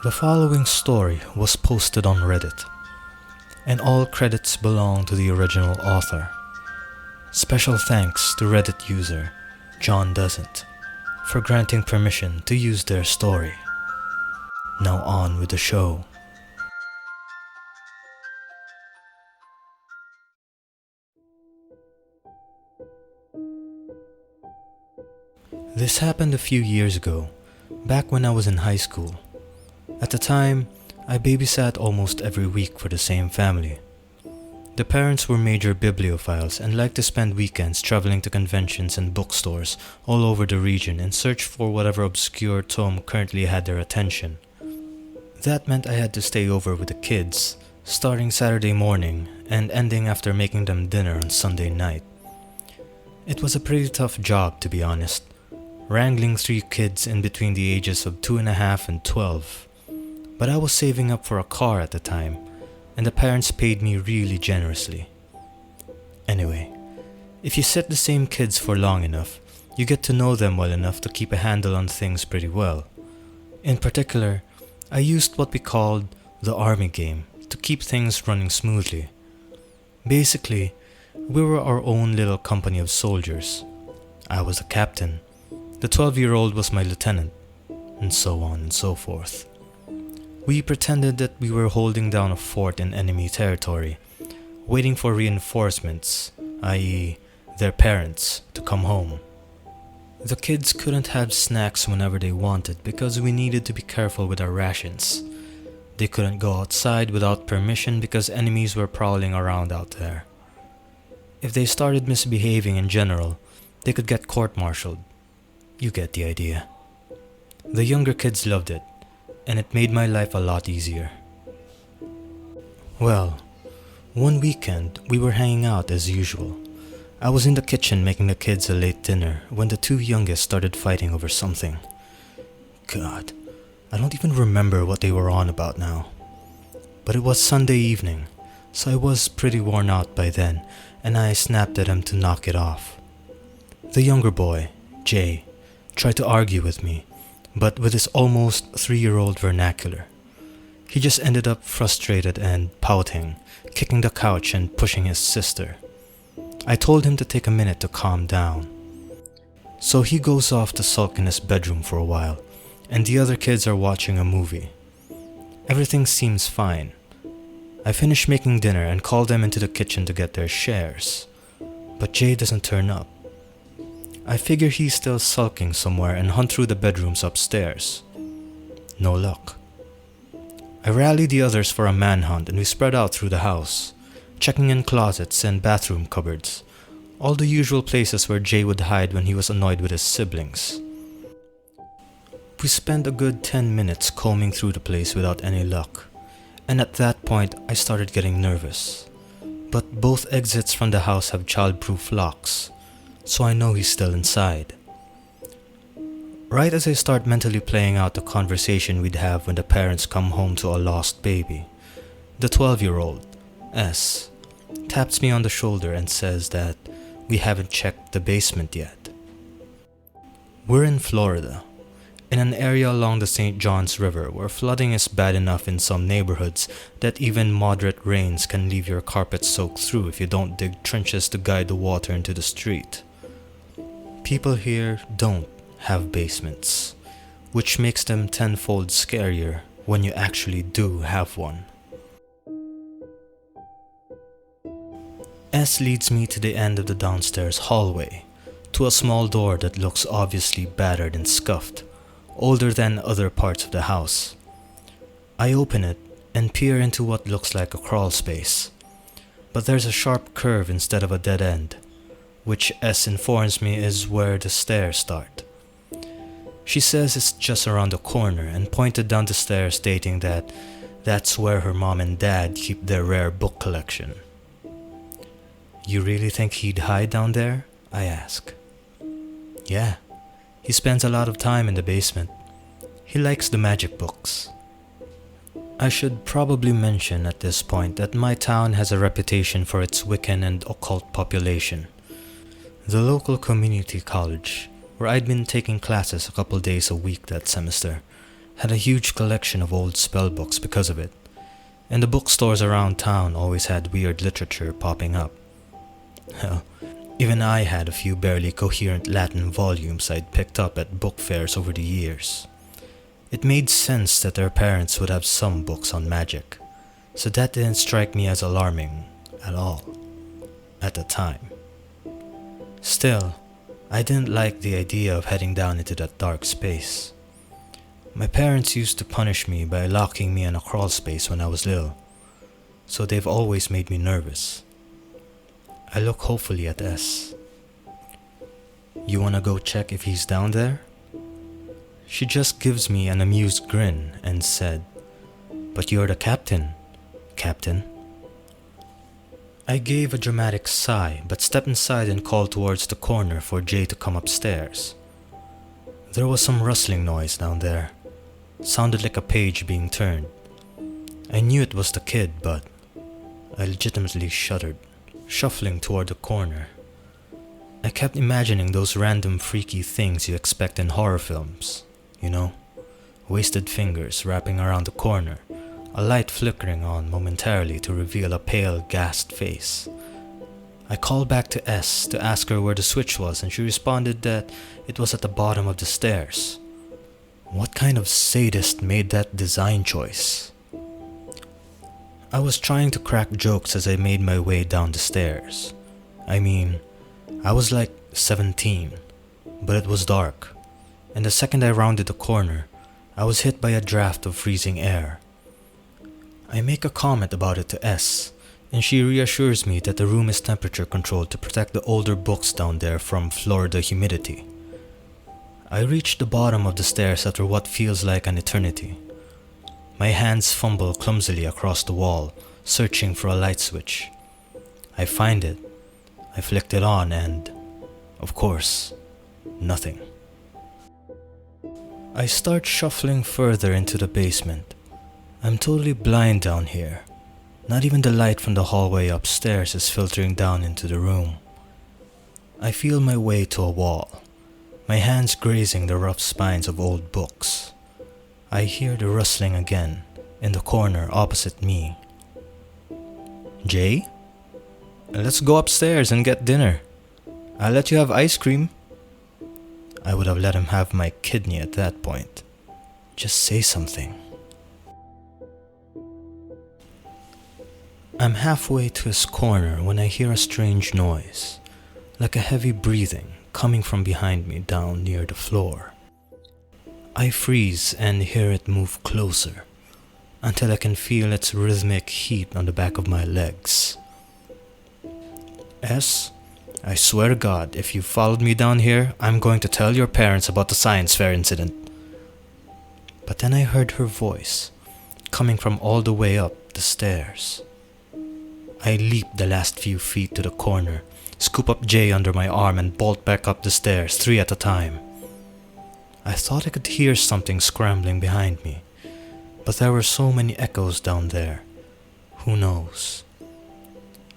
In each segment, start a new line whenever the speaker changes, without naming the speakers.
The following story was posted on Reddit, and all credits belong to the original author. Special thanks to Reddit user John Doesn't for granting permission to use their story. Now on with the show. This happened a few years ago, back when I was in high school. At the time, I babysat almost every week for the same family. The parents were major bibliophiles and liked to spend weekends traveling to conventions and bookstores all over the region in search for whatever obscure tome currently had their attention. That meant I had to stay over with the kids, starting Saturday morning and ending after making them dinner on Sunday night. It was a pretty tough job, to be honest, wrangling 3 kids in between the ages of 2.5 and 12. But I was saving up for a car at the time, and the parents paid me really generously. Anyway, if you sit the same kids for long enough, you get to know them well enough to keep a handle on things pretty well. In particular, I used what we called the army game to keep things running smoothly. Basically, we were our own little company of soldiers. I was the captain, the 12-year-old was my lieutenant, and so on and so forth. We pretended that we were holding down a fort in enemy territory, waiting for reinforcements, i.e., their parents, to come home. The kids couldn't have snacks whenever they wanted because we needed to be careful with our rations. They couldn't go outside without permission because enemies were prowling around out there. If they started misbehaving in general, they could get court-martialed. You get the idea. The younger kids loved it, and it made my life a lot easier. Well, one weekend we were hanging out as usual. I was in the kitchen making the kids a late dinner when the 2 youngest started fighting over something. God, I don't even remember what they were on about now. But it was Sunday evening, so I was pretty worn out by then, and I snapped at him to knock it off. The younger boy, Jay, tried to argue with me, but with his almost 3-year-old vernacular. He just ended up frustrated and pouting, kicking the couch and pushing his sister. I told him to take a minute to calm down. So he goes off to sulk in his bedroom for a while, and the other kids are watching a movie. Everything seems fine. I finish making dinner and call them into the kitchen to get their shares, but Jay doesn't turn up. I figure he's still sulking somewhere and hunt through the bedrooms upstairs. No luck. I rally the others for a manhunt and we spread out through the house, checking in closets and bathroom cupboards, all the usual places where Jay would hide when he was annoyed with his siblings. We spent a good 10 minutes combing through the place without any luck, and at that point I started getting nervous. But both exits from the house have child-proof locks, so I know he's still inside. Right as I start mentally playing out the conversation we'd have when the parents come home to a lost baby, the 12-year-old, S, taps me on the shoulder and says that we haven't checked the basement yet. We're in Florida, in an area along the St. Johns River where flooding is bad enough in some neighborhoods that even moderate rains can leave your carpet soaked through if you don't dig trenches to guide the water into the street. People here don't have basements, which makes them tenfold scarier when you actually do have one. S leads me to the end of the downstairs hallway, to a small door that looks obviously battered and scuffed, older than other parts of the house. I open it and peer into what looks like a crawl space, but there's a sharp curve instead of a dead end, which S informs me is where the stairs start. She says it's just around the corner and pointed down the stairs stating that that's where her mom and dad keep their rare book collection. You really think he'd hide down there? I ask. Yeah, he spends a lot of time in the basement. He likes the magic books. I should probably mention at this point that my town has a reputation for its Wiccan and occult population. The local community college, where I'd been taking classes a couple days a week that semester, Had a huge collection of old spell books because of it, and the bookstores around town always had weird literature popping up. Hell, even I had a few barely coherent Latin volumes I'd picked up at book fairs over the years. It made sense that their parents would have some books on magic, so that didn't strike me as alarming at all at the time. Still, I didn't like the idea of heading down into that dark space. My parents used to punish me by locking me in a crawl space when I was little, so they've always made me nervous. I look hopefully at S. "You wanna go check if he's down there?" She just gives me an amused grin and said, "But you're the captain, Captain." I gave a dramatic sigh but stepped inside and called towards the corner for Jay to come upstairs. There was some rustling noise down there. Sounded like a page being turned. I knew it was the kid, but I legitimately shuddered, shuffling toward the corner. I kept imagining those random freaky things you expect in horror films, you know? Wasted fingers wrapping around the corner, a light flickering on momentarily to reveal a pale, gassed face. I called back to S to ask her where the switch was, and she responded that it was at the bottom of the stairs. What kind of sadist made that design choice? I was trying to crack jokes as I made my way down the stairs. I mean, I was like 17, but it was dark, and the second I rounded the corner, I was hit by a draft of freezing air. I make a comment about it to S, and she reassures me that the room is temperature controlled to protect the older books down there from Florida humidity. I reach the bottom of the stairs after what feels like an eternity. My hands fumble clumsily across the wall, searching for a light switch. I find it, I flicked it on, and, of course, nothing. I start shuffling further into the basement. I'm totally blind down here. Not even the light from the hallway upstairs is filtering down into the room. I feel my way to a wall, my hands grazing the rough spines of old books. I hear the rustling again, in the corner opposite me. "Jay? Let's go upstairs and get dinner. I'll let you have ice cream." I would have let him have my kidney at that point. Just say something. I'm halfway to his corner when I hear a strange noise, like a heavy breathing coming from behind me down near the floor. I freeze and hear it move closer, until I can feel its rhythmic heat on the back of my legs. "S, I swear to God, if you followed me down here, I'm going to tell your parents about the science fair incident." But then I heard her voice, coming from all the way up the stairs. I leap the last few feet to the corner, scoop up Jay under my arm and bolt back up the stairs, 3 at a time. I thought I could hear something scrambling behind me, but there were so many echoes down there. Who knows?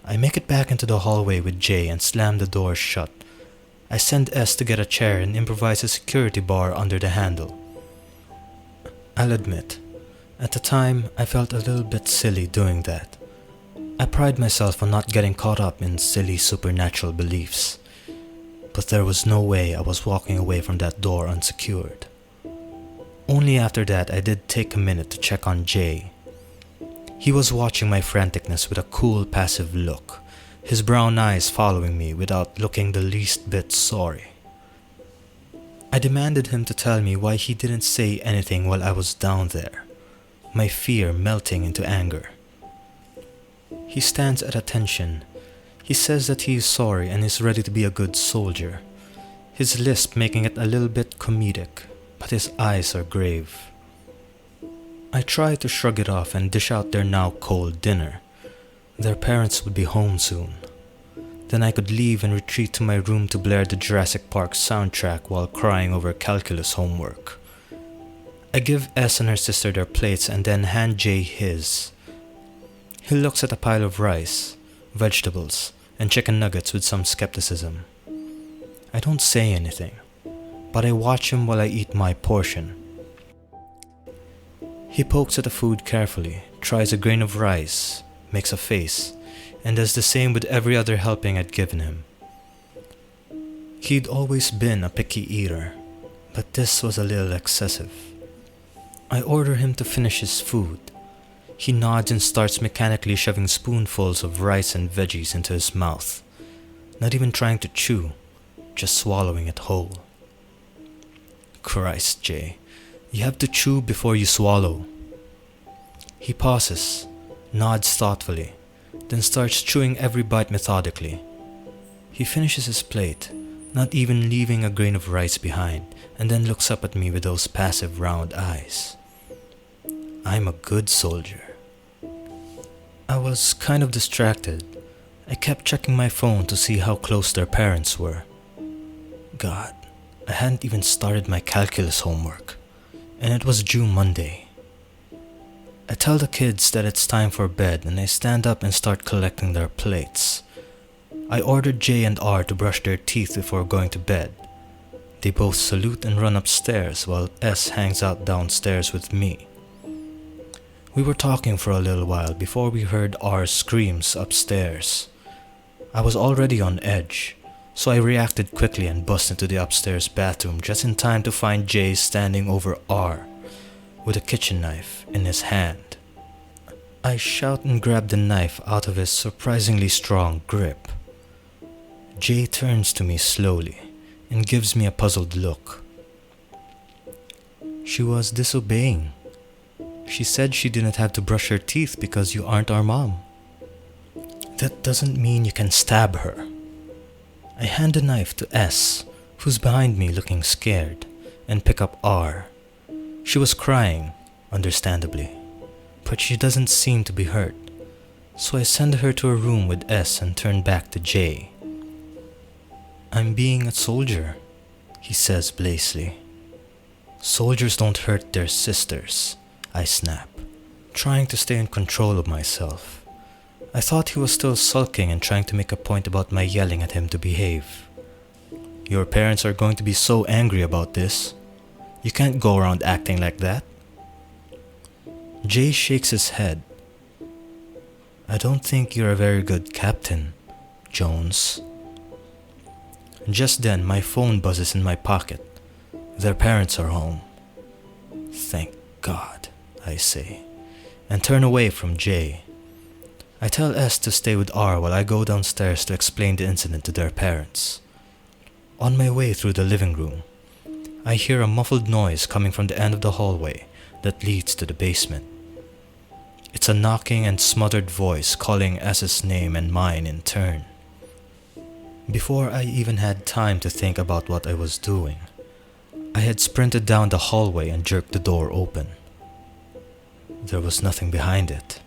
I make it back into the hallway with Jay and slam the door shut. I send S to get a chair and improvise a security bar under the handle. I'll admit, at the time I felt a little bit silly doing that. I pride myself on not getting caught up in silly supernatural beliefs, but there was no way I was walking away from that door unsecured. Only after that I did take a minute to check on Jay. He was watching my franticness with a cool, passive look, his brown eyes following me without looking the least bit sorry. I demanded him to tell me why he didn't say anything while I was down there, my fear melting into anger. He stands at attention. He says that he is sorry and is ready to be a good soldier, his lisp making it a little bit comedic, but his eyes are grave. I try to shrug it off and dish out their now cold dinner. Their parents would be home soon. Then I could leave and retreat to my room to blare the Jurassic Park soundtrack while crying over calculus homework. I give S and her sister their plates and then hand Jay his. He looks at a pile of rice, vegetables, and chicken nuggets with some skepticism. I don't say anything, but I watch him while I eat my portion. He pokes at the food carefully, tries a grain of rice, makes a face, and does the same with every other helping I'd given him. He'd always been a picky eater, but this was a little excessive. I order him to finish his food. He nods and starts mechanically shoving spoonfuls of rice and veggies into his mouth, not even trying to chew, just swallowing it whole. Christ, Jay, you have to chew before you swallow. He pauses, nods thoughtfully, then starts chewing every bite methodically. He finishes his plate, not even leaving a grain of rice behind, and then looks up at me with those passive round eyes. I'm a good soldier. I was kind of distracted. I kept checking my phone to see how close their parents were. God, I hadn't even started my calculus homework, and it was due Monday. I tell the kids that it's time for bed and I stand up and start collecting their plates. I ordered J and R to brush their teeth before going to bed. They both salute and run upstairs while S hangs out downstairs with me. We were talking for a little while before we heard R's screams upstairs. I was already on edge, so I reacted quickly and bust into the upstairs bathroom just in time to find J standing over R with a kitchen knife in his hand. I shout and grab the knife out of his surprisingly strong grip. Jay turns to me slowly and gives me a puzzled look. She was disobeying. She said she didn't have to brush her teeth because you aren't our mom. That doesn't mean you can stab her. I hand the knife to S, who's behind me looking scared, and pick up R. She was crying, understandably, but she doesn't seem to be hurt, so I send her to her room with S and turn back to J. I'm being a soldier, he says blazely. Soldiers don't hurt their sisters, I snap, trying to stay in control of myself. I thought he was still sulking and trying to make a point about my yelling at him to behave. Your parents are going to be so angry about this. You can't go around acting like that. Jay shakes his head. I don't think you're a very good captain, Jones. Just then, my phone buzzes in my pocket. Their parents are home. Thank God, I say, and turn away from Jay. I tell S to stay with R while I go downstairs to explain the incident to their parents. On my way through the living room, I hear a muffled noise coming from the end of the hallway that leads to the basement. It's a knocking and smothered voice calling S's name and mine in turn. Before I even had time to think about what I was doing, I had sprinted down the hallway and jerked the door open. There was nothing behind it.